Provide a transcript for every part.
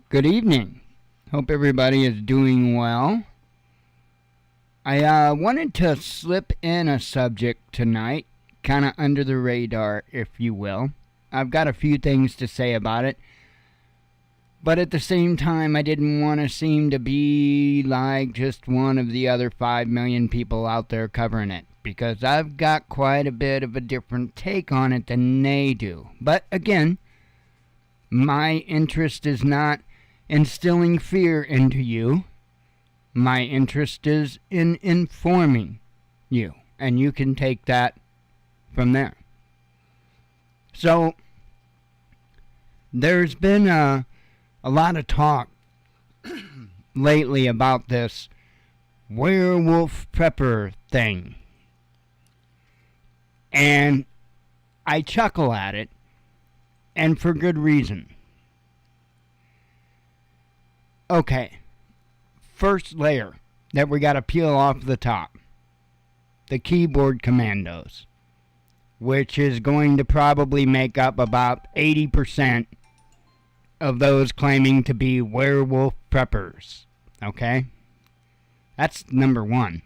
Good evening. Hope everybody is doing well. I wanted to slip in a subject tonight, kind of under the radar, if you will. I've got a few things to say about it, but at the same time, I didn't want to seem to be like just one of the other 5 million people out there covering it, because I've got quite a bit of a different take on it than they do. But again, my interest is not instilling fear into you. My interest is in informing you, and you can take that from there. So, there's been a lot of talk lately about this werewolf prepper thing. And I chuckle at it, and for good reason. Okay, first layer that we got to peel off the top. The keyboard commandos, which is going to probably make up about 80% of those claiming to be werewolf preppers. Okay? That's number one.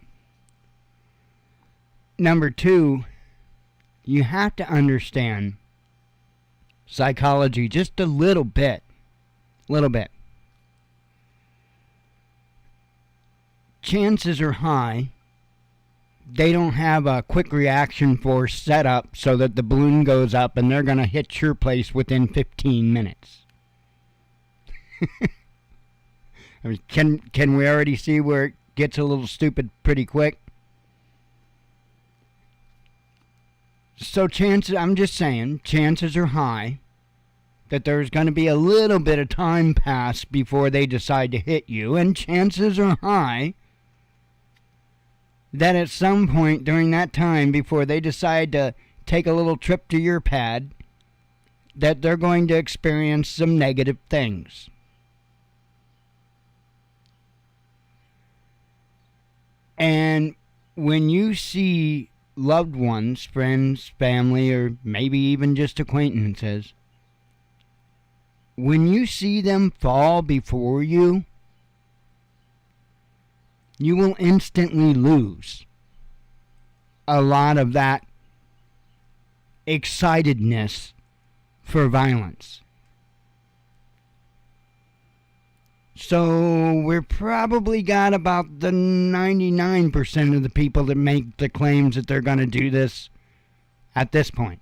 Number two, you have to understand psychology just a little bit. Chances are high they don't have a quick reaction force set up so that the balloon goes up and they're going to hit your place within 15 minutes. I mean, can we already see where it gets a little stupid pretty quick? So I'm just saying, chances are high that there's going to be a little bit of time pass before they decide to hit you, and chances are high that at some point during that time before they decide to take a little trip to your pad, that they're going to experience some negative things. And when you see loved ones, friends, family, or maybe even just acquaintances, when you see them fall before you, you will instantly lose a lot of that excitedness for violence. So we're probably got about the 99% of the people that make the claims that they're going to do this at this point.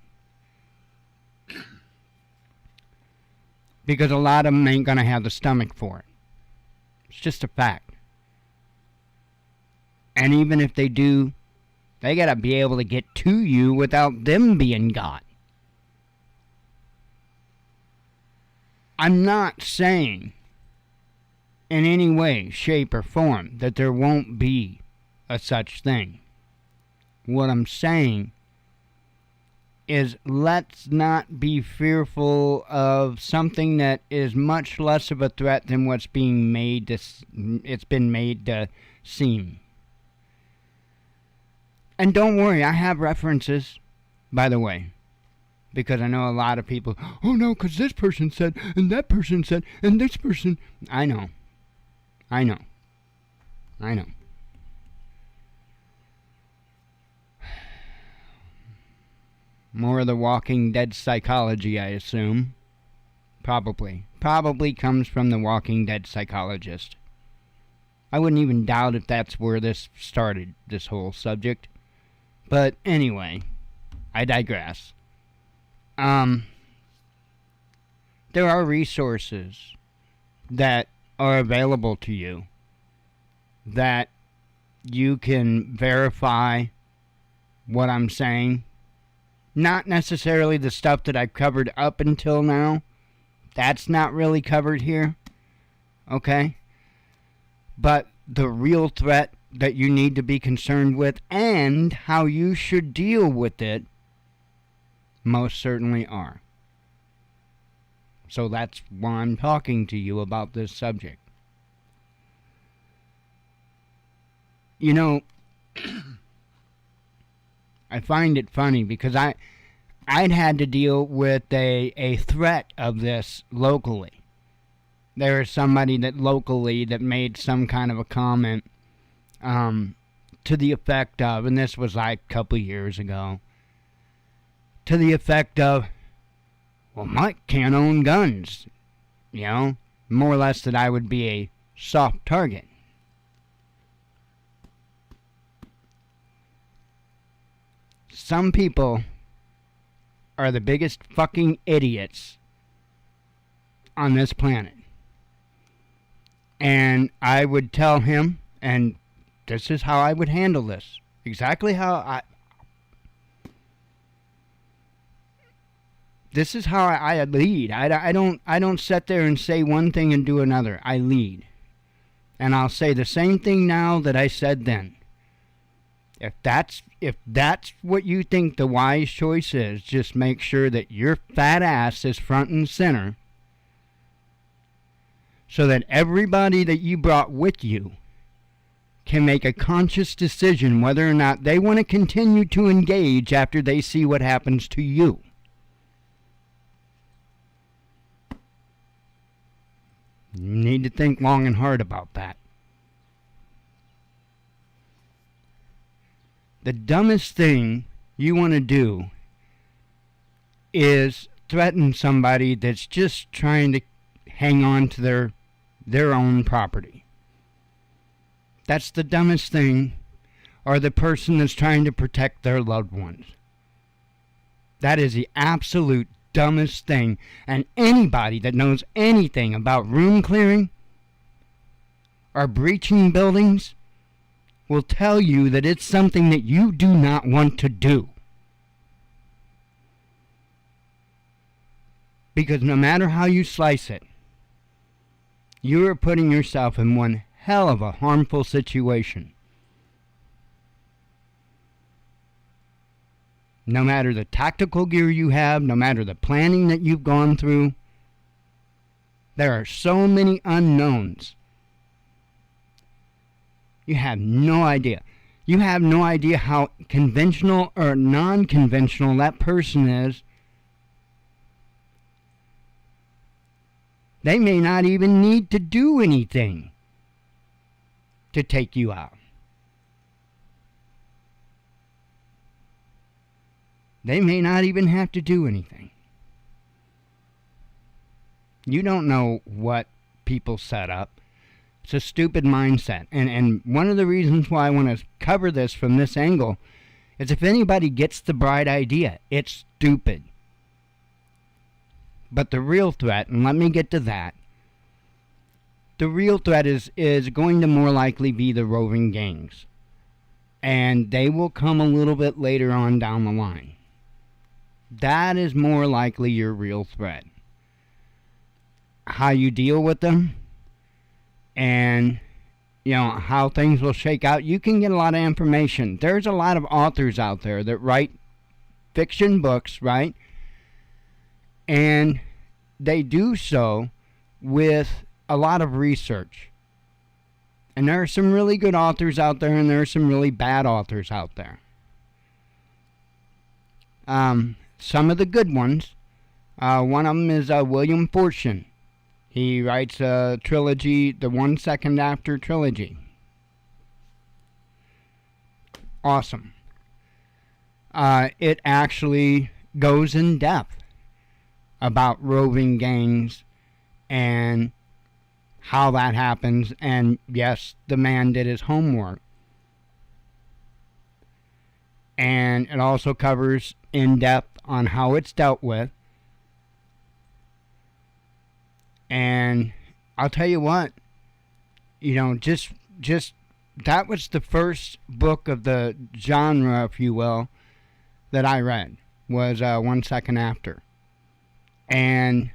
Because a lot of them ain't going to have the stomach for it. It's just a fact. And even if they do, they got to be able to get to you without them being got. I'm not saying in any way, shape, or form that there won't be a such thing. What I'm saying is let's not be fearful of something that is much less of a threat than what's being made it's been made to seem. And don't worry, I have references, by the way, because I know a lot of people, oh no, because this person said, and that person said, and this person. I know. More of the Walking Dead psychology, I assume. Probably comes from the Walking Dead psychologist. I wouldn't even doubt if that's where this started, this whole subject. But anyway, I digress. There are resources that are available to you that you can verify what I'm saying. Not necessarily the stuff that I've covered up until now. That's not really covered here. Okay? But the real threat that you need to be concerned with and how you should deal with it most certainly are. So that's why I'm talking to you about this subject. You know, I find it funny because I'd had to deal with a threat of this locally. there was somebody that locally that made some kind of a comment to the effect of, and this was like a couple years ago, to the effect of, well, Mike can't own guns. You know, more or less that I would be a soft target. Some people are the biggest fucking idiots on this planet. And I would tell him, and this is how I would handle this. Exactly how this is how I lead. I don't sit there and say one thing and do another. I lead. And I'll say the same thing now that I said then. If that's what you think the wise choice is, just make sure that your fat ass is front and center so that everybody that you brought with you can make a conscious decision whether or not they want to continue to engage after they see what happens to you. You need to think long and hard about that. The dumbest thing you want to do is threaten somebody that's just trying to hang on to their own property. That's the dumbest thing, or the person that's trying to protect their loved ones. That is the absolute dumbest thing, and anybody that knows anything about room clearing or breaching buildings will tell you that it's something that you do not want to do. Because no matter how you slice it, you are putting yourself in one hell of a harmful situation. No matter the tactical gear you have, no matter the planning that you've gone through, there are so many unknowns. You have no idea. You have no idea how conventional or non-conventional that person is. They may not even need to do anything to take you out. They may not even have to do anything. You don't know what people set up. It's a stupid mindset. And one of the reasons why I want to cover this from this angle is if anybody gets the bright idea, it's stupid. But the real threat, and let me get to that, the real threat is going to more likely be the roving gangs. And they will come a little bit later on down the line. That is more likely your real threat. How you deal with them, and how things will shake out. You can get a lot of information. There's a lot of authors out there that write fiction books, right? And they do so with a lot of research. And there are some really good authors out there, and there are some really bad authors out there. Some of the good ones, one of them is William Fortune. He writes a trilogy, the 1 Second After trilogy. Awesome. It actually goes in depth about roving gangs and how that happens. And yes, the man did his homework. And it also covers in depth on how it's dealt with. And I'll tell you what, just that was the first book of the genre, if you will, that I read, was 1 Second After. And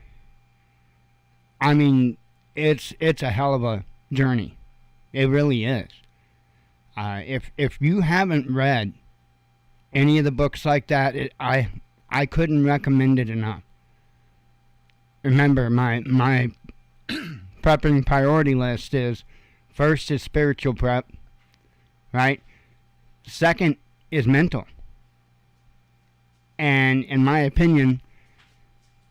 I mean, it's a hell of a journey. It really is. If you haven't read any of the books like that, I couldn't recommend it enough. Remember, my prepping priority list is, first is spiritual prep, right? Second is mental. And in my opinion,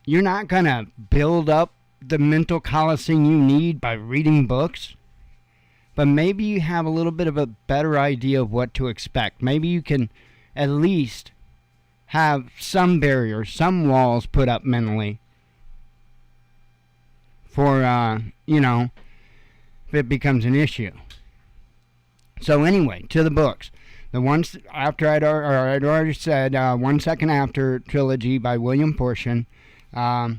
you're not going to build up the mental callousing you need by reading books, but maybe you have a little bit of a better idea of what to expect. Maybe you can at least have some barriers, some walls put up mentally for, if it becomes an issue. So anyway, to the books. The ones after I'd already said, 1 Second After trilogy by William Portion, the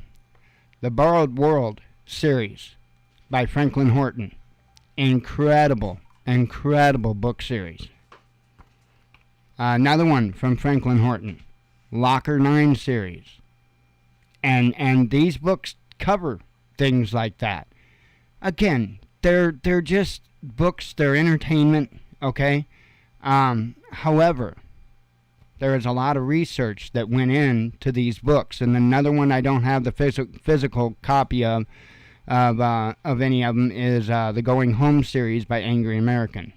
Borrowed World series by Franklin Horton. Incredible book series. Another one from Franklin Horton, Locker 9 series. And these books cover things like that. Again, they're just books, they're entertainment, okay? However, there is a lot of research that went into these books, and another one I don't have the physical copy of any of them is the Going Home series by Angry American.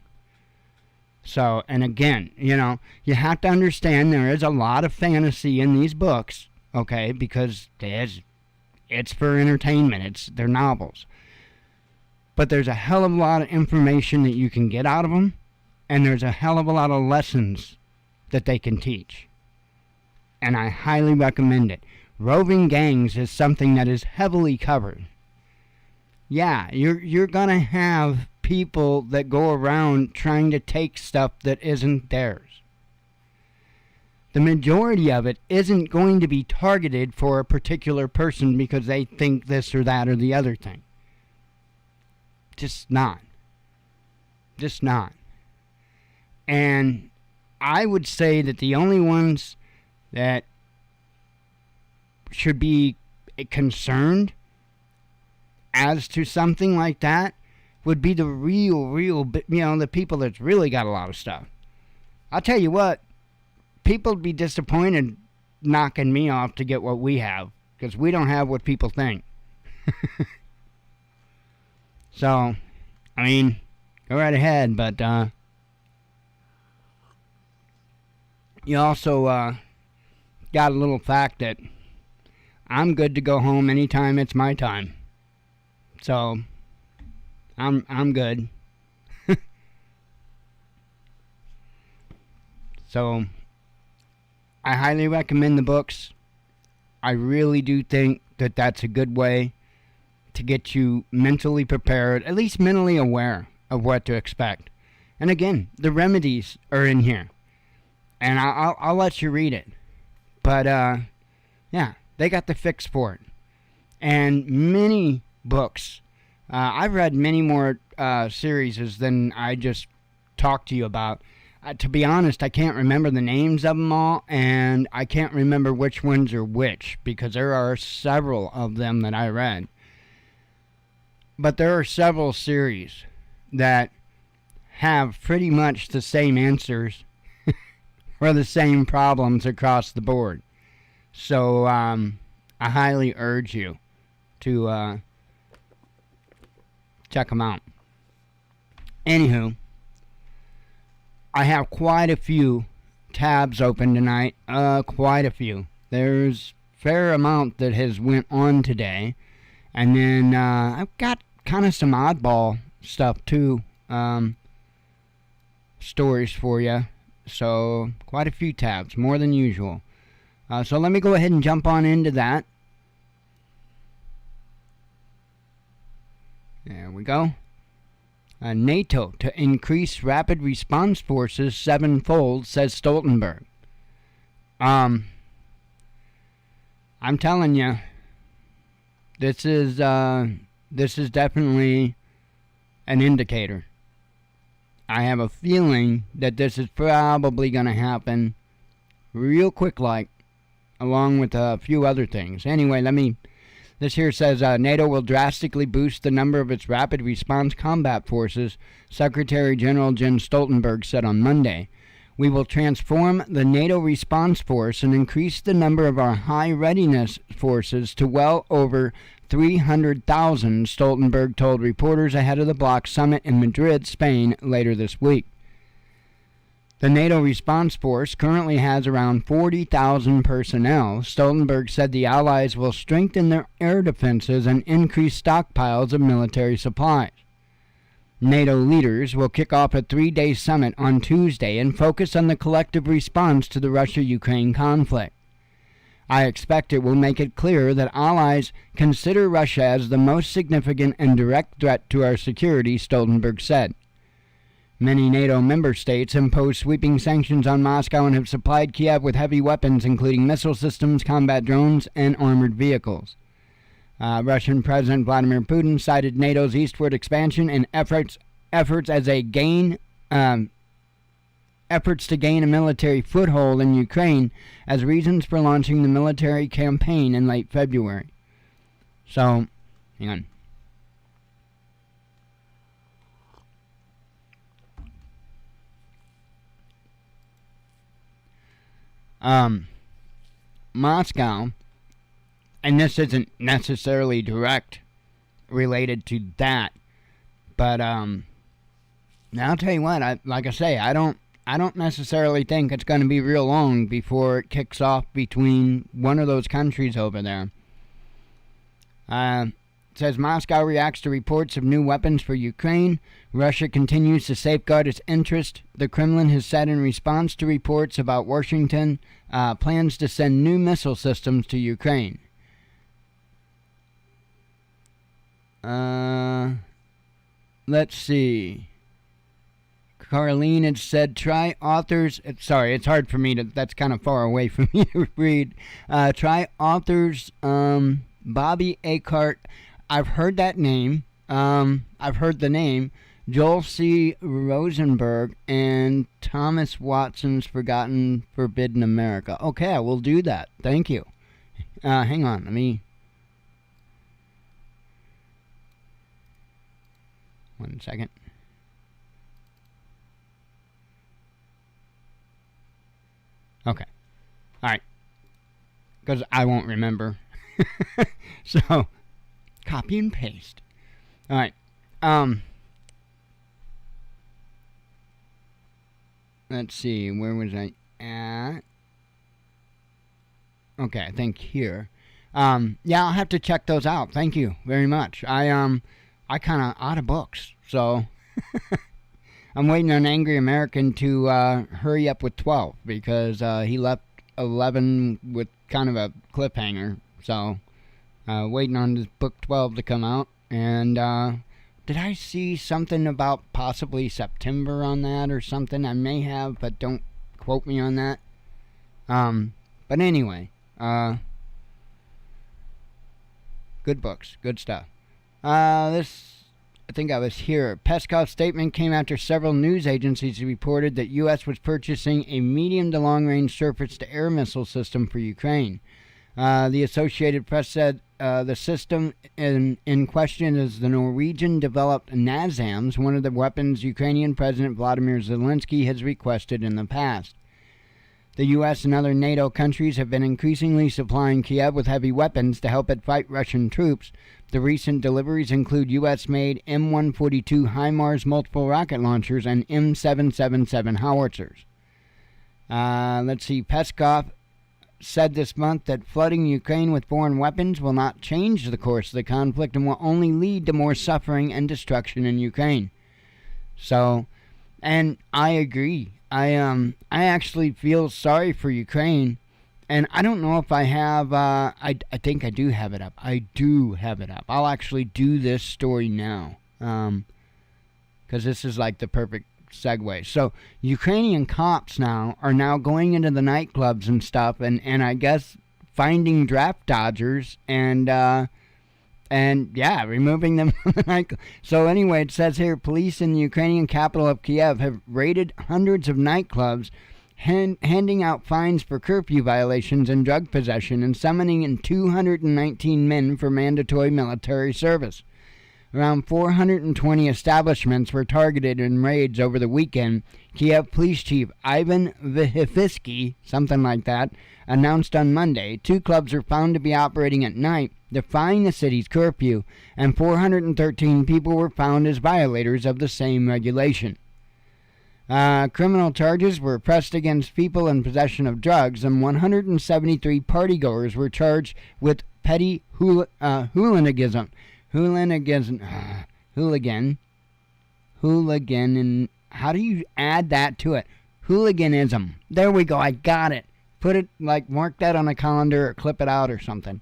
So, and again, you have to understand there is a lot of fantasy in these books, okay, because it's for entertainment, they're novels. But there's a hell of a lot of information that you can get out of them, and there's a hell of a lot of lessons that they can teach. And I highly recommend it. Roving gangs is something that is heavily covered. Yeah, you're going to have people that go around trying to take stuff that isn't theirs. The majority of it isn't going to be targeted for a particular person because they think this or that or the other thing. Just not. And I would say that the only ones that should be concerned as to something like that would be the real, the people that's really got a lot of stuff. I'll tell you what, people would be disappointed knocking me off to get what we have, because we don't have what people think. So, I mean, go right ahead, but you also got a little fact that I'm good to go home anytime it's my time. So, I'm good. So, I highly recommend the books. I really do think that that's a good way to get you mentally prepared, at least mentally aware of what to expect. And again, the remedies are in here. And I'll let you read it. But, yeah, they got the fix for it. And many books. I've read many more series than I just talked to you about. To be honest, I can't remember the names of them all, and I can't remember which ones are which, because there are several of them that I read. But there are several series that have pretty much the same answers for the same problems across the board. So I highly urge you to check them out. Anywho, I have quite a few tabs open tonight. Quite a few. There's a fair amount that has went on today. And then I've got kind of some oddball stuff too. Stories for you. So quite a few tabs, more than usual. So let me go ahead and jump on into that. There we go. NATO to increase rapid response forces sevenfold, says Stoltenberg. I'm telling you, this is definitely an indicator. I have a feeling that this is probably going to happen real quick, along with a few other things. Anyway, this here says NATO will drastically boost the number of its rapid response combat forces, Secretary General Jens Stoltenberg said on Monday. We will transform the NATO response force and increase the number of our high readiness forces to well over 300,000, Stoltenberg told reporters ahead of the bloc summit in Madrid, Spain, later this week. The NATO response force currently has around 40,000 personnel. Stoltenberg said the Allies will strengthen their air defenses and increase stockpiles of military supplies. NATO leaders will kick off a 3-day summit on Tuesday and focus on the collective response to the Russia-Ukraine conflict. I expect it will make it clear that allies consider Russia as the most significant and direct threat to our security, Stoltenberg said. Many NATO member states imposed sweeping sanctions on Moscow and have supplied Kiev with heavy weapons, including missile systems, combat drones, and armored vehicles. Russian President Vladimir Putin cited NATO's eastward expansion and efforts to gain a military foothold in Ukraine as reasons for launching the military campaign in late February. So, hang on. Moscow, and this isn't necessarily direct related to that, but I'll tell you what, I don't necessarily think it's going to be real long before it kicks off between one of those countries over there. It says Moscow reacts to reports of new weapons for Ukraine. Russia continues to safeguard its interest. The Kremlin has said in response to reports about Washington plans to send new missile systems to Ukraine. Let's see. Carlene had said, try authors. Sorry, it's hard for me to. That's kind of far away from me to read. Try authors. Bobby Akart. I've heard that name. I've heard the name. Joel C. Rosenberg and Thomas Watson's Forgotten Forbidden America. Okay, I will do that. Thank you. Hang on. Let me. One second. Okay. All right. Because I won't remember. So, copy and paste. All right. Let's see. Where was I at? Okay, I think here. Yeah, I'll have to check those out. Thank you very much. I kind of out of books, so I'm waiting on Angry American to hurry up with 12 because he left 11 with kind of a cliffhanger. So waiting on this book 12 to come out. And did I see something about possibly September on that or something? I may have, but don't quote me on that. But anyway, good books, good stuff. I think I was here. Peskov's statement came after several news agencies reported that U.S. was purchasing a medium to long-range surface-to-air missile system for Ukraine. The Associated Press said the system in question is the Norwegian-developed NASAMS, one of the weapons Ukrainian President Vladimir Zelensky has requested in the past. The U.S. and other NATO countries have been increasingly supplying Kiev with heavy weapons to help it fight Russian troops. The recent deliveries include U.S.-made M142 HIMARS multiple rocket launchers and M777 howitzers. Let's see. Peskov said this month that flooding Ukraine with foreign weapons will not change the course of the conflict and will only lead to more suffering and destruction in Ukraine. So, and I agree. I actually feel sorry for Ukraine, and I don't know if I have, I think I do have it up. I do have it up. I'll actually do this story now, because this is like the perfect segue. So, Ukrainian cops now are now going into the nightclubs and stuff, and I guess finding draft dodgers and yeah, removing them from the nightclub. So anyway, it says here, police in the Ukrainian capital of Kiev have raided hundreds of nightclubs, handing out fines for curfew violations and drug possession, and summoning in 219 men for mandatory military service. Around 420 establishments were targeted in raids over the weekend. Kiev Police Chief Ivan Vihifisky, something like that, announced on Monday 2 clubs were found to be operating at night, defying the city's curfew, and 413 people were found as violators of the same regulation. Criminal charges were pressed against people in possession of drugs, and 173 partygoers were charged with petty hooliganism. Hooligan, how do you add that to it? Hooliganism. There we go, I got it. Put it, mark that on a calendar or clip it out or something.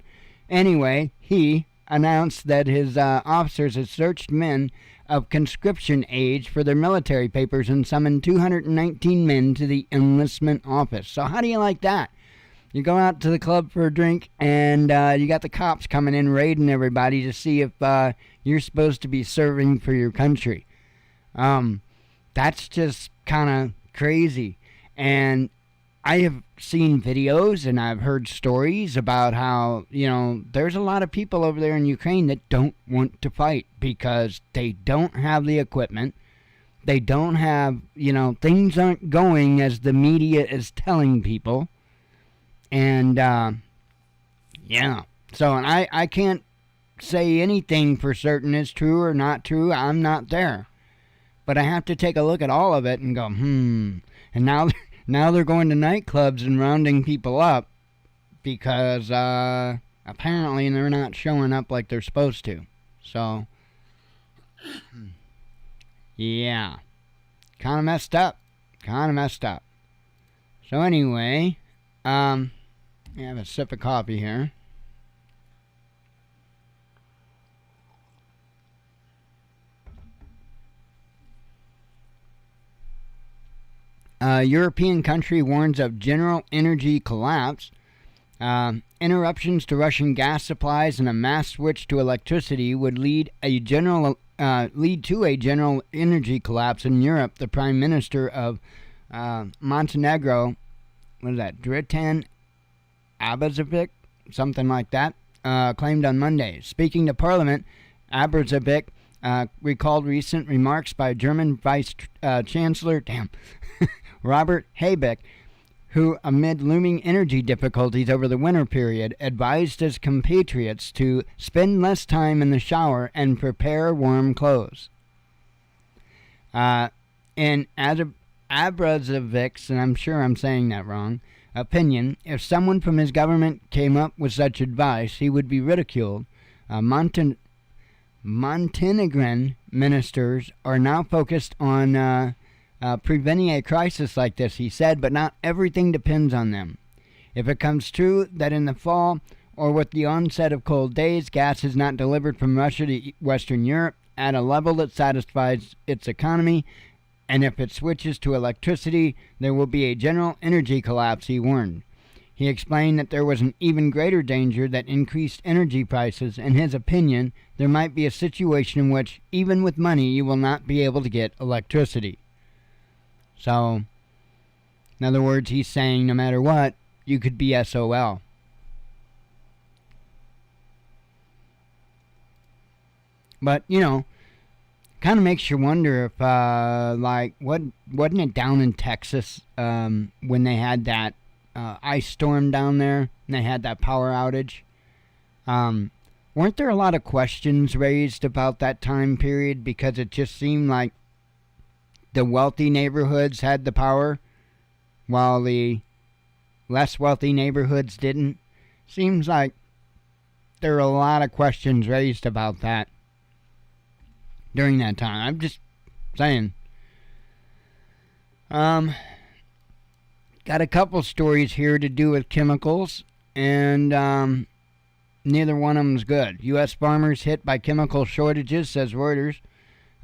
Anyway, he announced that his officers had searched men of conscription age for their military papers and summoned 219 men to the enlistment office. So how do you like that? You go out to the club for a drink, and you got the cops coming in raiding everybody to see if you're supposed to be serving for your country. That's just kind of crazy. And I have seen videos and I've heard stories about how, there's a lot of people over there in Ukraine that don't want to fight because they don't have the equipment. They don't have, things aren't going as the media is telling people. And, yeah. So, and I can't say anything for certain is true or not true. I'm not there. But I have to take a look at all of it and go, And now they're going to nightclubs and rounding people up because apparently they're not showing up like they're supposed to. So, yeah. Kind of messed up. So anyway, I have a sip of coffee here. European country warns of general energy collapse. Interruptions to Russian gas supplies and a mass switch to electricity would lead to a general energy collapse in Europe. The Prime Minister of Montenegro, Dritan Abazovic, something like that, claimed on Monday. Speaking to Parliament, Abazovic recalled recent remarks by German Vice Chancellor Robert Habeck, who, amid looming energy difficulties over the winter period, advised his compatriots to spend less time in the shower and prepare warm clothes. In Abrazovic's, and I'm sure I'm saying that wrong, opinion, if someone from his government came up with such advice, he would be ridiculed. Montenegrin ministers are now focused on preventing a crisis like this, he said, but not everything depends on them. If it comes true that in the fall, or with the onset of cold days, gas is not delivered from Russia to Western Europe at a level that satisfies its economy, and if it switches to electricity, there will be a general energy collapse, he warned. He explained that there was an even greater danger that increased energy prices. In his opinion, there might be a situation in which, even with money, you will not be able to get electricity. So, in other words, he's saying no matter what, you could be SOL. But, kind of makes you wonder if, wasn't it down in Texas when they had that ice storm down there and they had that power outage? Weren't there a lot of questions raised about that time period because it just seemed like the wealthy neighborhoods had the power while the less wealthy neighborhoods didn't? Seems like there are a lot of questions raised about that during that time. I'm just saying. Got a couple stories here to do with chemicals, and neither one of them's good. U.S. farmers hit by chemical shortages, says Reuters.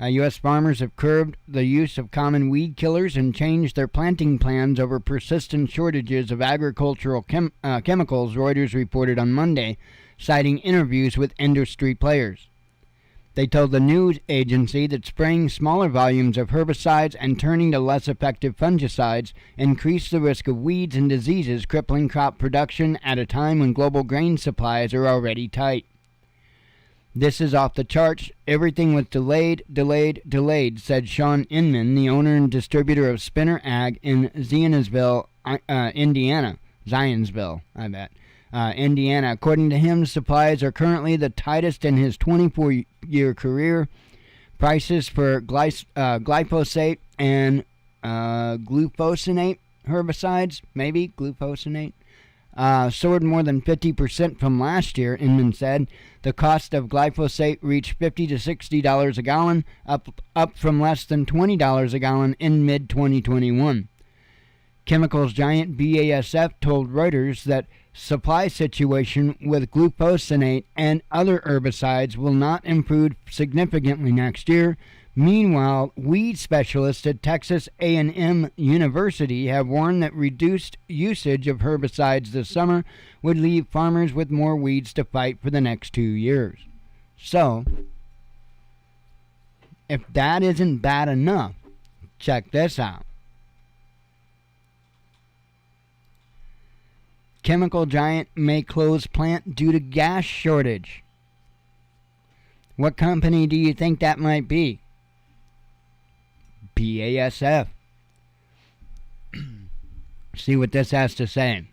U.S. farmers have curbed the use of common weed killers and changed their planting plans over persistent shortages of agricultural chemicals, Reuters reported on Monday, citing interviews with industry players. They told the news agency that spraying smaller volumes of herbicides and turning to less effective fungicides increase the risk of weeds and diseases crippling crop production at a time when global grain supplies are already tight. This is off the charts. Everything was delayed, said Sean Inman, the owner and distributor of Spinner Ag in Zionsville, Indiana. Indiana. According to him, supplies are currently the tightest in his 24-year career. Prices for glyphosate and glufosinate herbicides, maybe glufosinate, soared more than 50% from last year, Inman said. The cost of glyphosate reached $50 to $60 a gallon, up from less than $20 a gallon in mid-2021. Chemicals giant BASF told Reuters that supply situation with glufosinate and other herbicides will not improve significantly next year. Meanwhile, weed specialists at Texas A&M University have warned that reduced usage of herbicides this summer would leave farmers with more weeds to fight for the next 2 years. So, if that isn't bad enough, check this out. Chemical giant may close plant due to gas shortage. What company do you think that might be? BASF. See what this has to say.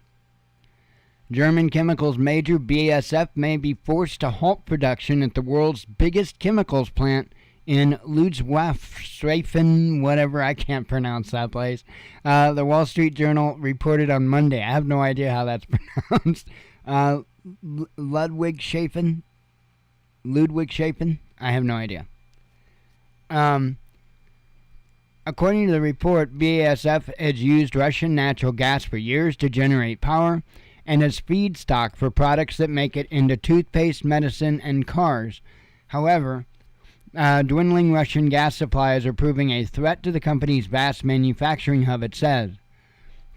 German chemicals major BASF may be forced to halt production at the world's biggest chemicals plant in Ludwigshafen, whatever, I can't pronounce that place. The Wall Street Journal reported on Monday. I have no idea how that's pronounced. Ludwigshafen? I have no idea. According to the report, BASF has used Russian natural gas for years to generate power and as feedstock for products that make it into toothpaste, medicine, and cars. However, dwindling Russian gas supplies are proving a threat to the company's vast manufacturing hub, it says.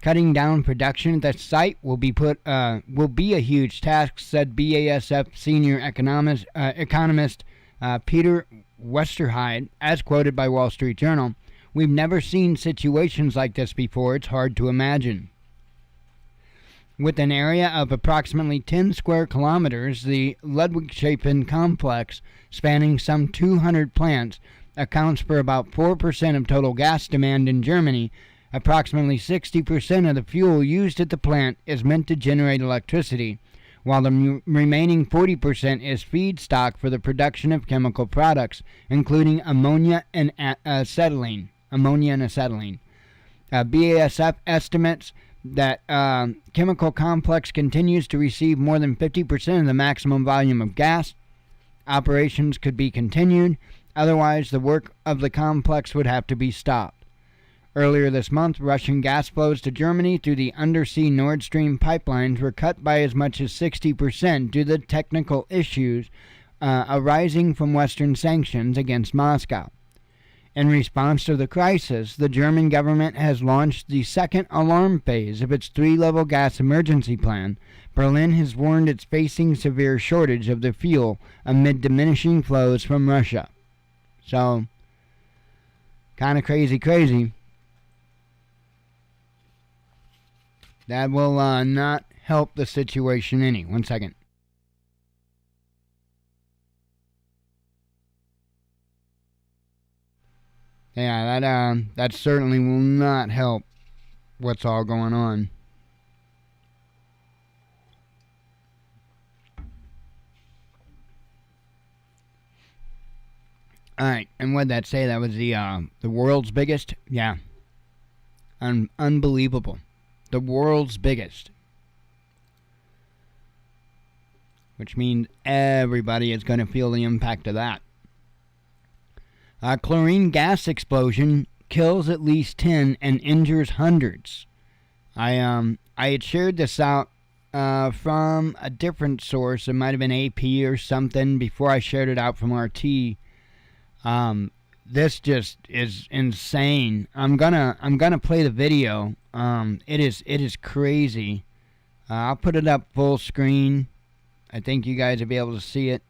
Cutting down production at the site will be a huge task, said BASF senior economist Peter Westerheide, as quoted by Wall Street Journal. We've never seen situations like this before. It's hard to imagine. With an area of approximately 10 square kilometers, the Ludwigshafen complex, spanning some 200 plants, accounts for about 4% of total gas demand in Germany. Approximately 60% of the fuel used at the plant is meant to generate electricity, while the remaining 40% is feedstock for the production of chemical products, including ammonia and acetylene. BASF estimates that chemical complex continues to receive more than 50% of the maximum volume of gas. Operations could be continued, otherwise the work of the complex would have to be stopped. Earlier this month, Russian gas flows to Germany through the undersea Nord Stream pipelines were cut by as much as 60% due to technical issues arising from Western sanctions against Moscow. In response to the crisis, the German government has launched the second alarm phase of its three-level gas emergency plan. Berlin has warned it's facing severe shortage of the fuel amid diminishing flows from Russia. So, kind of crazy. That will not help the situation any. 1 second. Yeah, that certainly will not help what's all going on. Alright, and what'd that say? That was the world's biggest? Yeah. Unbelievable. The world's biggest. Which means everybody is going to feel the impact of that. A chlorine gas explosion kills at least 10 and injures hundreds. I had shared this out from a different source. It might have been AP or something before I shared it out from RT. This just is insane. I'm gonna play the video. It is crazy. I'll put it up full screen. I think you guys will be able to see it.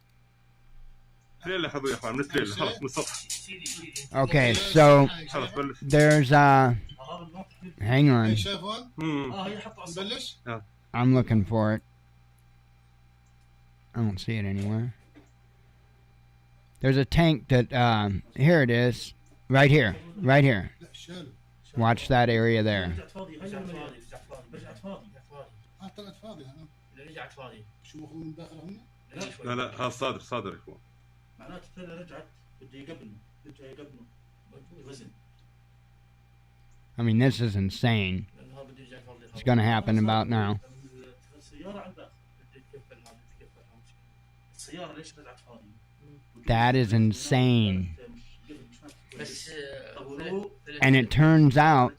Okay, so there's hang on. I'm looking for it. I don't see it anywhere. There's a tank that here it is. Right here. Watch that area there. I mean, this is insane. It's going to happen about now. That is insane. And it turns out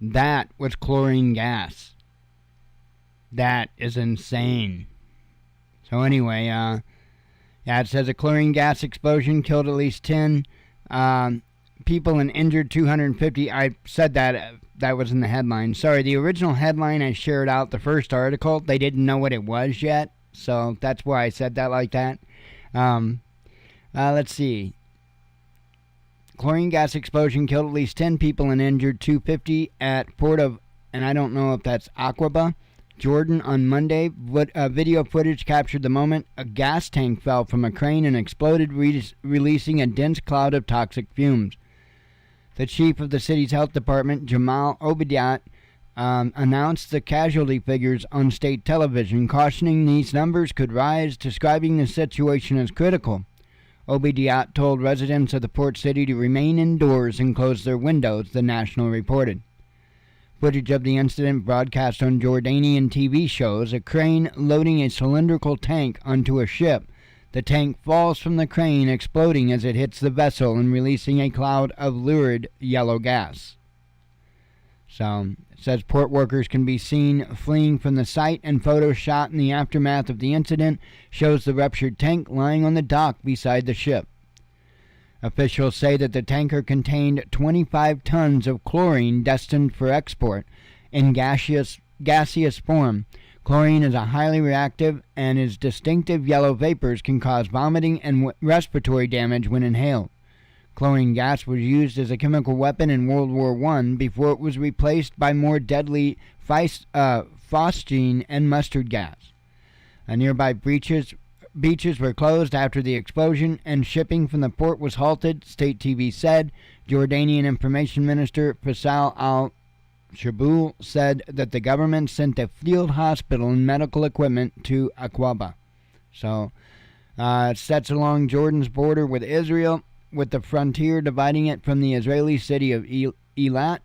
that was chlorine gas. That is insane. So anyway, it says a chlorine gas explosion killed at least 10 people and injured 250. I said that was in the headline. Sorry, the original headline I shared out the first article, they didn't know what it was yet. So that's why I said that like that. Let's see. Chlorine gas explosion killed at least 10 people and injured 250 at Port of, and I don't know if that's Aqaba, Jordan on Monday. Video footage captured the moment a gas tank fell from a crane and exploded, releasing a dense cloud of toxic fumes. The chief of the city's health department, Jamal Obadiat, announced the casualty figures on state television, cautioning these numbers could rise, describing the situation as critical. Obadiat told residents of the port city to remain indoors and close their windows, the National reported. Footage of the incident broadcast on Jordanian TV shows a crane loading a cylindrical tank onto a ship. The tank falls from the crane, exploding as it hits the vessel and releasing a cloud of lurid yellow gas. So, it says port workers can be seen fleeing from the site, and photos shot in the aftermath of the incident shows the ruptured tank lying on the dock beside the ship. Officials say that the tanker contained 25 tons of chlorine destined for export in gaseous form. Chlorine is a highly reactive, and its distinctive yellow vapors can cause vomiting and respiratory damage when inhaled. Chlorine gas was used as a chemical weapon in World War I before it was replaced by more deadly phosgene and mustard gas. Nearby beaches were closed after the explosion, and shipping from the port was halted, state TV said. Jordanian Information Minister Faisal al-Shaboul said that the government sent a field hospital and medical equipment to Aqaba. So, it sets along Jordan's border with Israel, with the frontier dividing it from the Israeli city of Eilat.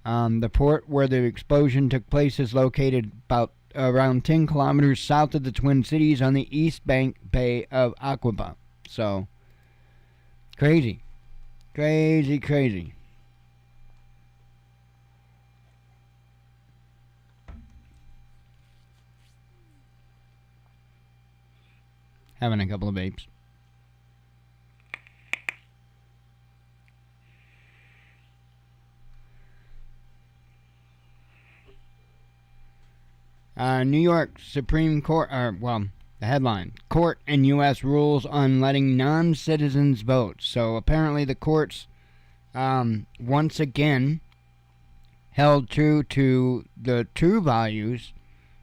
The port where the explosion took place is located around 10 kilometers south of the Twin Cities on the east bank bay of Aqaba. So, crazy. Crazy, crazy. Having a couple of vapes. New York Supreme Court, the headline, Court and U.S. rules on letting non-citizens vote. So apparently the courts once again held true to the true values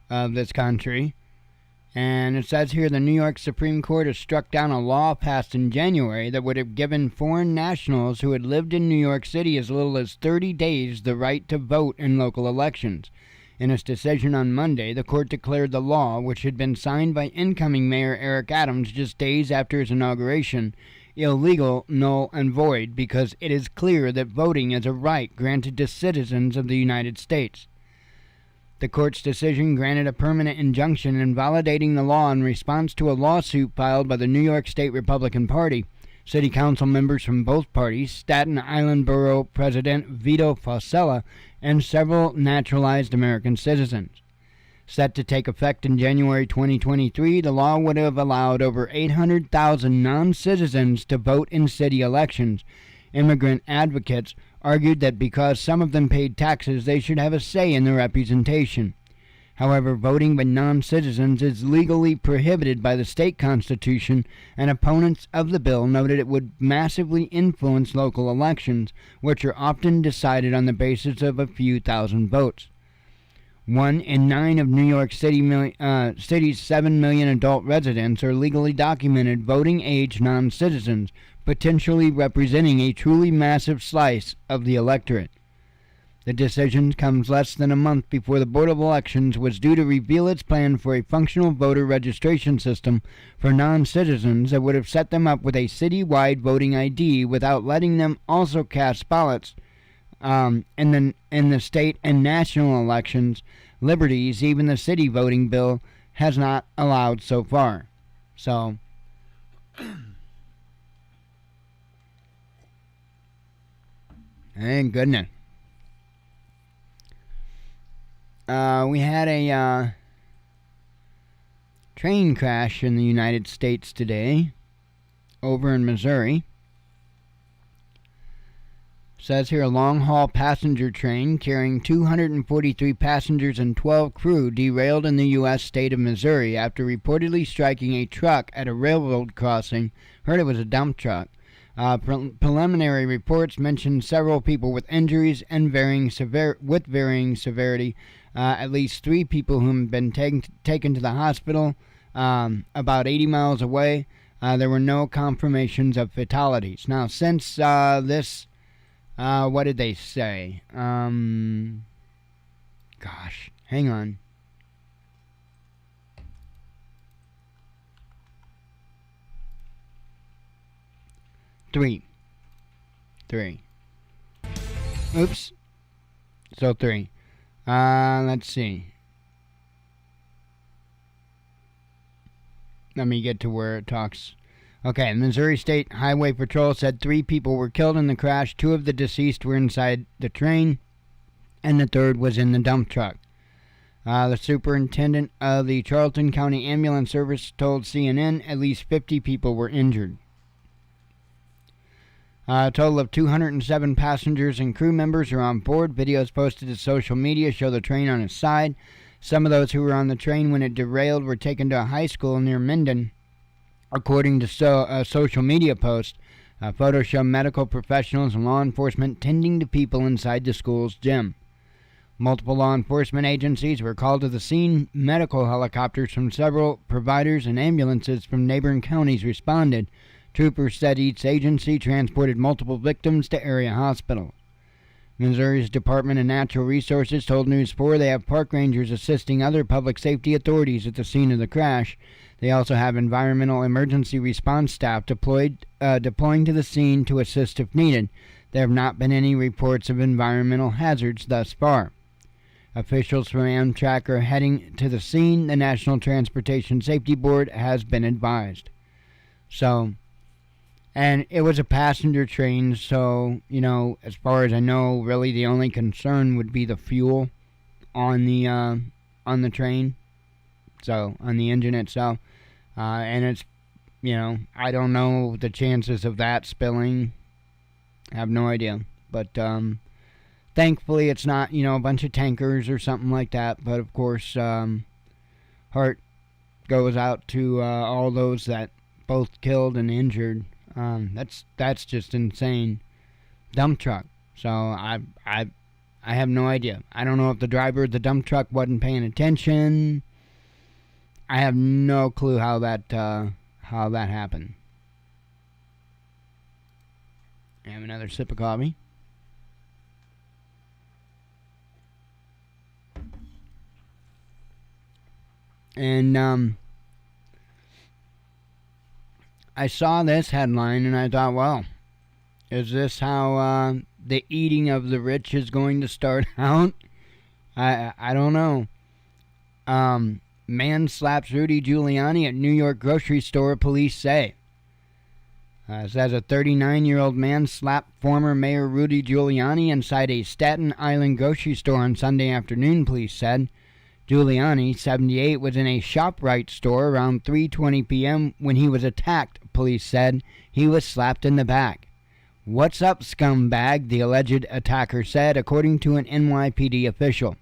of this country. And it says here the New York Supreme Court has struck down a law passed in January that would have given foreign nationals who had lived in New York City as little as 30 days the right to vote in local elections. In its decision on Monday, the court declared the law, which had been signed by incoming Mayor Eric Adams just days after his inauguration, illegal, null, and void because it is clear that voting is a right granted to citizens of the United States. The court's decision granted a permanent injunction invalidating the law in response to a lawsuit filed by the New York State Republican Party. City council members from both parties, Staten Island Borough President Vito Fossella, and several naturalized American citizens. Set to take effect in January 2023, the law would have allowed over 800,000 non-citizens to vote in city elections. Immigrant advocates argued that because some of them paid taxes, they should have a say in their representation. However, voting by non-citizens is legally prohibited by the state constitution, and opponents of the bill noted it would massively influence local elections, which are often decided on the basis of a few thousand votes. 1 in 9 of New York City's 7 million adult residents are legally documented voting-age non-citizens, potentially representing a truly massive slice of the electorate. The decision comes less than a month before the Board of Elections was due to reveal its plan for a functional voter registration system for non-citizens that would have set them up with a city-wide voting ID without letting them also cast ballots in the state and national elections. Liberties even the city voting bill has not allowed so far. So, thank goodness. We had a train crash in the United States today, over in Missouri. Says here a long-haul passenger train carrying 243 passengers and 12 crew derailed in the U.S. state of Missouri after reportedly striking a truck at a railroad crossing. Heard it was a dump truck. Preliminary reports mention several people with injuries and varying severity. At least 3 people who have been taken to the hospital about 80 miles away. There were no confirmations of fatalities. Now, since this... what did they say? Gosh, hang on. Three. Oops. So 3. Let's see. Let me get to where it talks. Okay, Missouri State Highway Patrol said 3 people were killed in the crash. 2 of the deceased were inside the train, and the 3rd was in the dump truck. The superintendent of the Charlton County Ambulance Service told CNN at least 50 people were injured. A total of 207 passengers and crew members are on board. Videos posted to social media show the train on its side. Some of those who were on the train when it derailed were taken to a high school near Minden. According to a social media post, photos show medical professionals and law enforcement tending to people inside the school's gym. Multiple law enforcement agencies were called to the scene. Medical helicopters from several providers and ambulances from neighboring counties responded. Troopers said each agency transported multiple victims to area hospitals. Missouri's Department of Natural Resources told News 4 they have park rangers assisting other public safety authorities at the scene of the crash. They also have environmental emergency response staff deploying to the scene to assist if needed. There have not been any reports of environmental hazards thus far. Officials from Amtrak are heading to the scene. The National Transportation Safety Board has been advised. So, and it was a passenger train, so, as far as I know, really the only concern would be the fuel on the train. So, on the engine itself. And it's, I don't know the chances of that spilling. I have no idea. But, thankfully it's not, a bunch of tankers or something like that. But, of course, heart goes out to all those that both killed and injured. That's just insane. Dump truck. So, I have no idea. I don't know if the driver of the dump truck wasn't paying attention. I have no clue how that happened. I have another sip of coffee. And I saw this headline and I thought, well, is this how the eating of the rich is going to start out? I don't know. Man slaps Rudy Giuliani at New York grocery store, police say. It says a 39-year-old man slapped former Mayor Rudy Giuliani inside a Staten Island grocery store on Sunday afternoon, police said. Giuliani, 78, was in a ShopRite store around 3:20 p.m. when he was attacked, police said. He was slapped in the back. "What's up, scumbag?" the alleged attacker said, according to an NYPD official.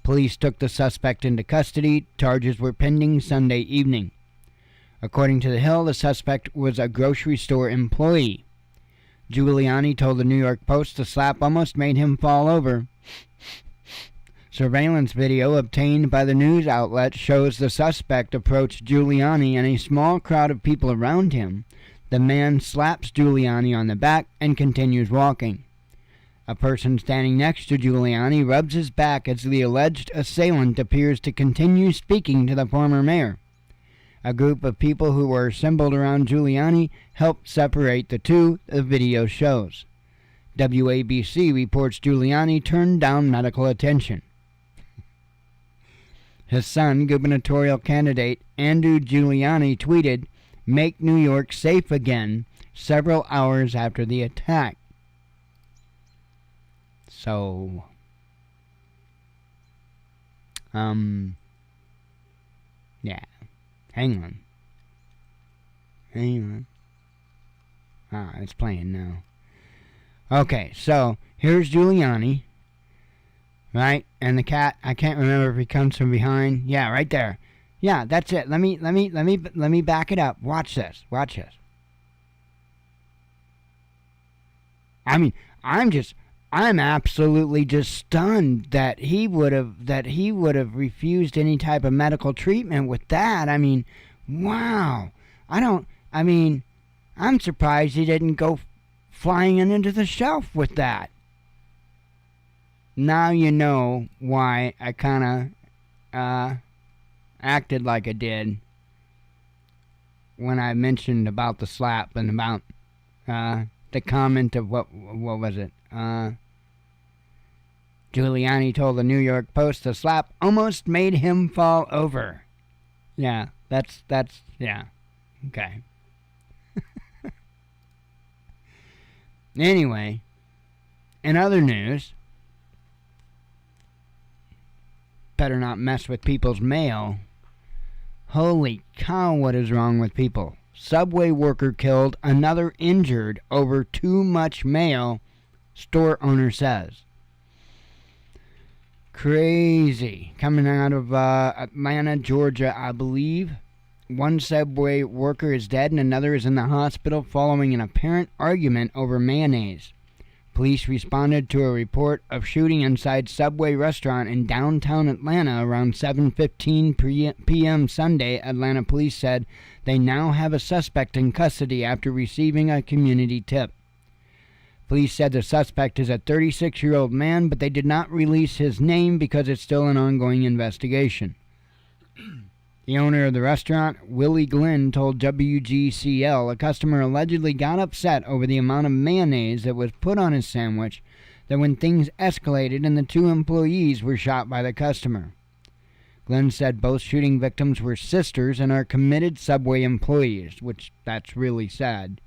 Police took the suspect into custody. Charges were pending Sunday evening. According to The Hill, the suspect was a grocery store employee. Giuliani told the New York Post the slap almost made him fall over. Surveillance video obtained by the news outlet shows the suspect approach Giuliani and a small crowd of people around him. The man slaps Giuliani on the back and continues walking. A person standing next to Giuliani rubs his back as the alleged assailant appears to continue speaking to the former mayor. A group of people who were assembled around Giuliani helped separate the two, the video shows. WABC reports Giuliani turned down medical attention. His son, gubernatorial candidate Andrew Giuliani, tweeted, "Make New York safe again," several hours after the attack. So, yeah. Hang on. Ah, it's playing now. Okay, so here's Giuliani, right? And the cat, I can't remember if he comes from behind. Yeah, right there. Yeah, that's it. Let me back it up. Watch this. I mean, I'm absolutely just stunned that he would have refused any type of medical treatment with that. I mean, wow. I'm surprised he didn't go flying into the shelf with that. Now you know why I kind of acted like I did when I mentioned about the slap and about the comment of what was it? Giuliani told the New York Post the slap almost made him fall over. Yeah, that's yeah. Okay. Anyway, in other news, better not mess with people's mail. Holy cow, what is wrong with people? Subway worker killed, another injured over too much mail, store owner says. Crazy. Coming out of Atlanta, Georgia, I believe. One Subway worker is dead and another is in the hospital following an apparent argument over mayonnaise. Police responded to a report of shooting inside Subway restaurant in downtown Atlanta around 7:15 p.m. Sunday. Atlanta police said they now have a suspect in custody after receiving a community tip. Police said the suspect is a 36-year-old man, but they did not release his name because it's still an ongoing investigation. The owner of the restaurant, Willie Glenn, told WGCL a customer allegedly got upset over the amount of mayonnaise that was put on his sandwich, that when things escalated and the two employees were shot by the customer. Glenn said both shooting victims were sisters and are committed Subway employees, which that's really sad.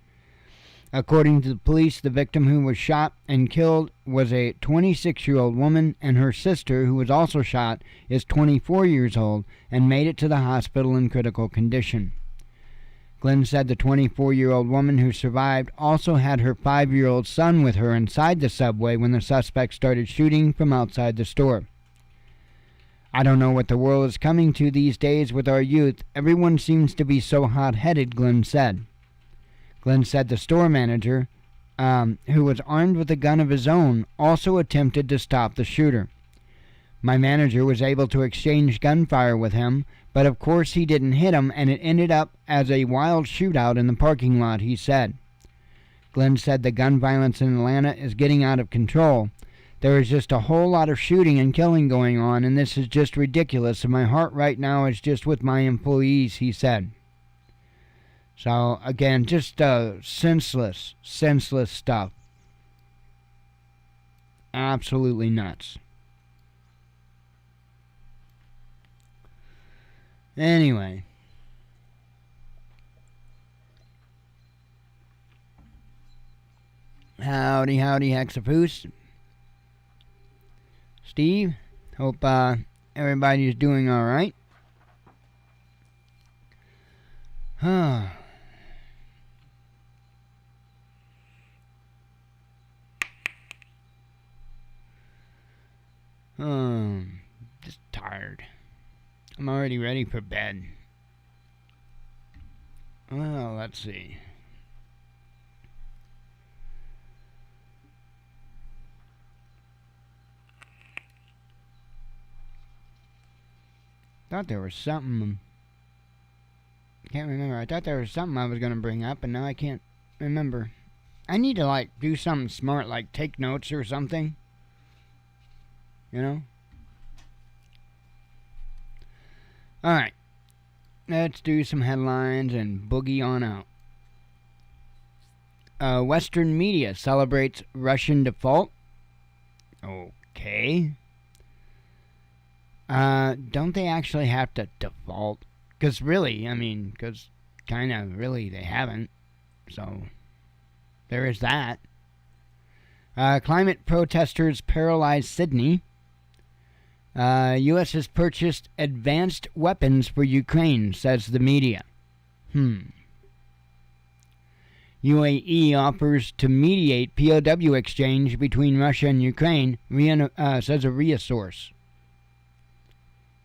According to the police, the victim who was shot and killed was a 26-year-old woman, and her sister, who was also shot, is 24 years old and made it to the hospital in critical condition. Glenn said the 24-year-old woman who survived also had her 5-year-old son with her inside the Subway when the suspect started shooting from outside the store. "I don't know what the world is coming to these days with our youth. Everyone seems to be so hot-headed," Glenn said. Glenn said the store manager, who was armed with a gun of his own, also attempted to stop the shooter. "My manager was able to exchange gunfire with him, but of course he didn't hit him, and it ended up as a wild shootout in the parking lot," he said. Glenn said the gun violence in Atlanta is getting out of control. "There is just a whole lot of shooting and killing going on, and this is just ridiculous, and my heart right now is just with my employees," he said. So, again, just senseless stuff. Absolutely nuts. Anyway. Howdy, Hexapoose. Steve, hope everybody's doing alright. Just tired. I'm already ready for bed. Well, let's see. Thought there was something. Can't remember. I thought there was something I was going to bring up, and now I can't remember. I need to, like, do something smart, like take notes or something. You know? Alright. Let's do some headlines and boogie on out. Western media celebrates Russian default. Okay. Don't they actually have to default? Because really, because kind of really they haven't. So, there is that. Climate protesters paralyze Sydney. U.S. has purchased advanced weapons for Ukraine, says the media. UAE offers to mediate POW exchange between Russia and Ukraine, says a RIA source.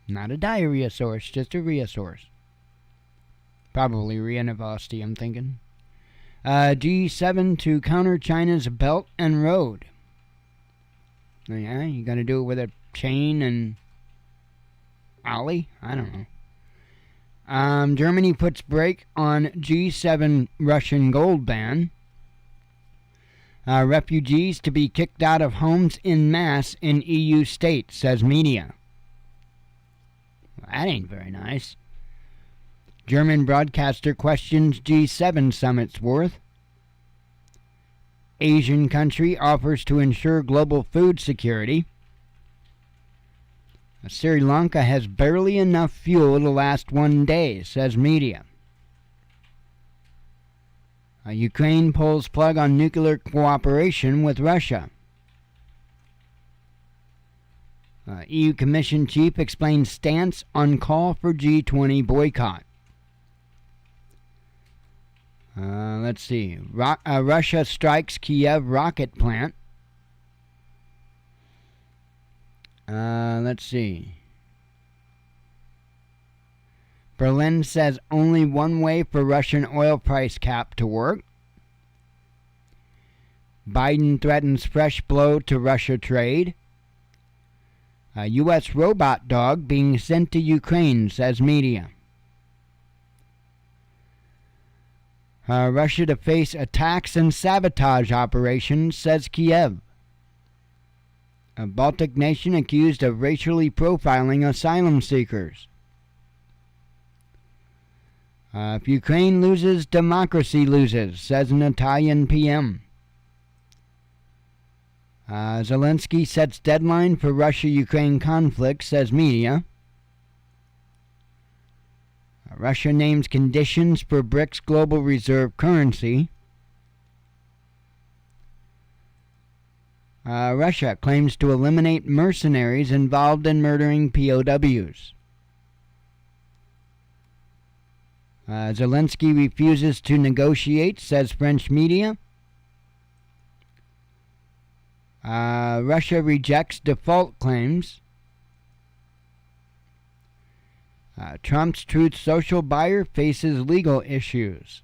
Not a diarrhea source, just a RIA source. Probably RIA Novosti, I'm thinking. G7 to counter China's Belt and Road. Yeah, you gotta do it with a chain and ollie? I don't know. Germany puts brake on G7 Russian gold ban. Refugees to be kicked out of homes en masse in EU states, says media. Well, that ain't very nice. German broadcaster questions G7 summit's worth. Asian country offers to ensure global food security. Sri Lanka has barely enough fuel to last one day, says media. Ukraine pulls plug on nuclear cooperation with Russia. EU Commission chief explains stance on call for G20 boycott. Let's see. Russia strikes Kiev rocket plant. Let's see. Berlin says only one way for Russian oil price cap to work. Biden threatens fresh blow to Russia trade. A U.S. robot dog being sent to Ukraine, says media. Russia to face attacks and sabotage operations, says Kiev. A Baltic nation accused of racially profiling asylum seekers. If Ukraine loses, democracy loses, says an Italian PM. Zelensky sets deadline for Russia-Ukraine conflict, says media. Russia names conditions for BRICS global reserve currency. Russia claims to eliminate mercenaries involved in murdering POWs. Zelensky refuses to negotiate, says French media. Russia rejects default claims. Trump's Truth Social buyer faces legal issues.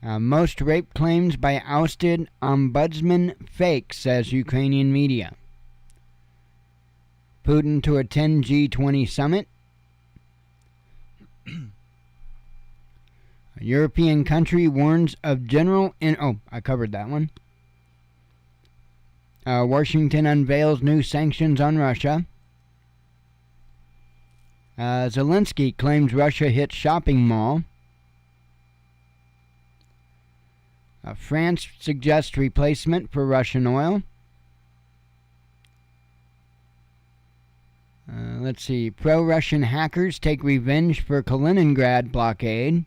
Most rape claims by ousted ombudsman fake, says Ukrainian media. Putin to attend G20 summit. A European country warns of general... I covered that one. Washington unveils new sanctions on Russia. Zelensky claims Russia hit shopping mall. France suggests replacement for Russian oil. Let's see. Pro-Russian hackers take revenge for Kaliningrad blockade.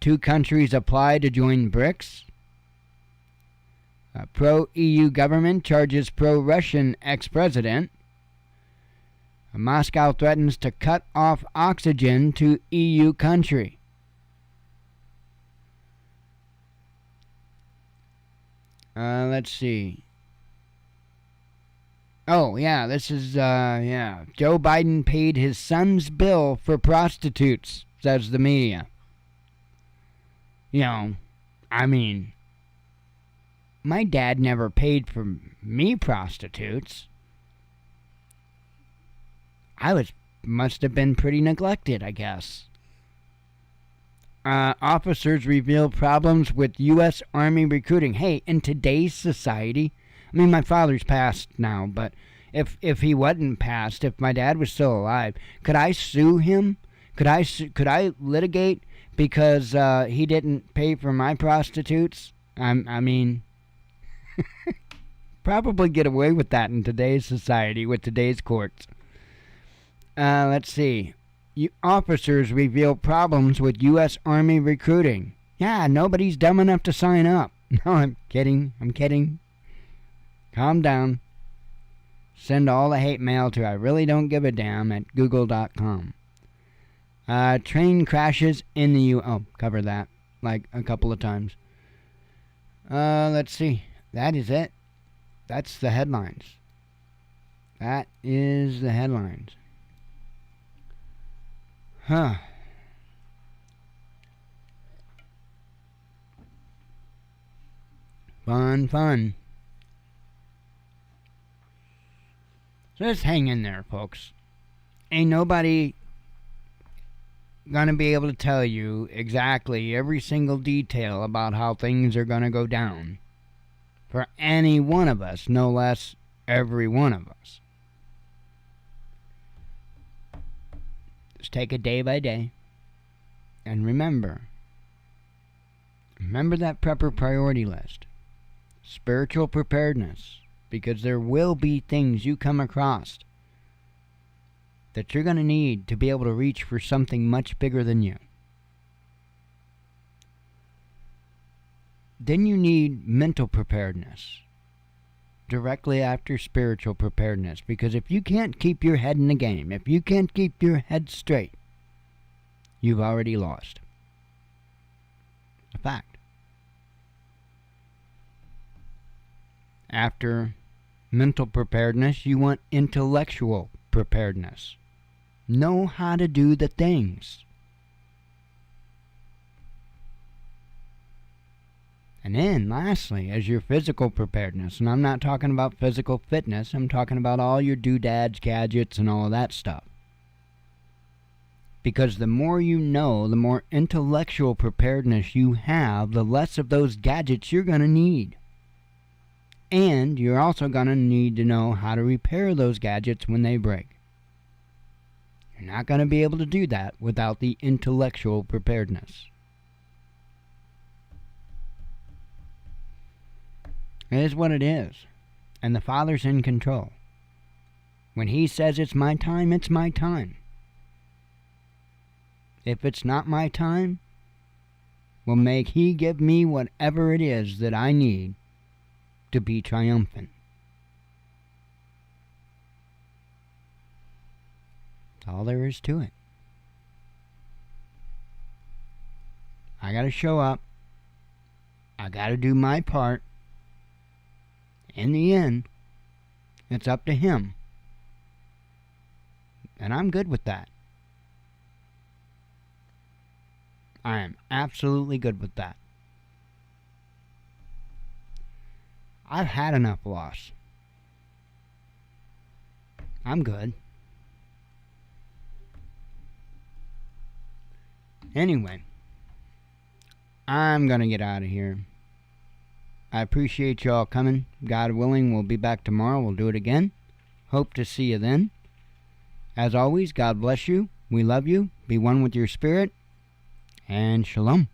Two countries apply to join BRICS. Pro-EU government charges pro-Russian ex-president. Moscow threatens to cut off oxygen to EU country. Let's see. Oh, yeah, this is, Joe Biden paid his son's bill for prostitutes, says the media. My dad never paid for me prostitutes. Must have been pretty neglected, I guess. Officers reveal problems with U.S. Army recruiting. Hey, in today's society, I mean, my father's passed now, but if he wasn't passed, if my dad was still alive, could I sue him? Could I litigate because he didn't pay for my prostitutes? I mean, probably get away with that in today's society with today's courts. Let's see. Officers reveal problems with U.S. Army recruiting. Yeah, nobody's dumb enough to sign up. No, I'm kidding. Calm down. Send all the hate mail to I really don't give a damn at google.com. Train crashes in the cover that like a couple of times. Let's see. That is it. That's the headlines. That is the headlines. Huh. Fun. So just hang in there, folks. Ain't nobody gonna be able to tell you exactly every single detail about how things are gonna go down. For any one of us, no less every one of us. Just take it day by day. And remember that prepper priority list. Spiritual preparedness. Because there will be things you come across that you're going to need to be able to reach for something much bigger than you. Then you need mental preparedness directly after spiritual preparedness, because if you can't keep your head in the game, if you can't keep your head straight, you've already lost. A fact. After mental preparedness, you want intellectual preparedness. Know how to do the things. And then, lastly, as your physical preparedness, and I'm not talking about physical fitness, I'm talking about all your doodads, gadgets, and all of that stuff. Because the more you know, the more intellectual preparedness you have, the less of those gadgets you're going to need. And you're also going to need to know how to repair those gadgets when they break. You're not going to be able to do that without the intellectual preparedness. It is what it is. And the Father's in control. When He says it's my time, it's my time. If it's not my time, well, may He give me whatever it is that I need to be triumphant. That's all there is to it. I gotta show up. I gotta do my part. In the end, it's up to Him. And I'm good with that. I am absolutely good with that. I've had enough loss. I'm good. Anyway, I'm gonna get out of here. I appreciate y'all coming. God willing, we'll be back tomorrow. We'll do it again. Hope to see you then. As always, God bless you. We love you. Be one with your spirit. And shalom.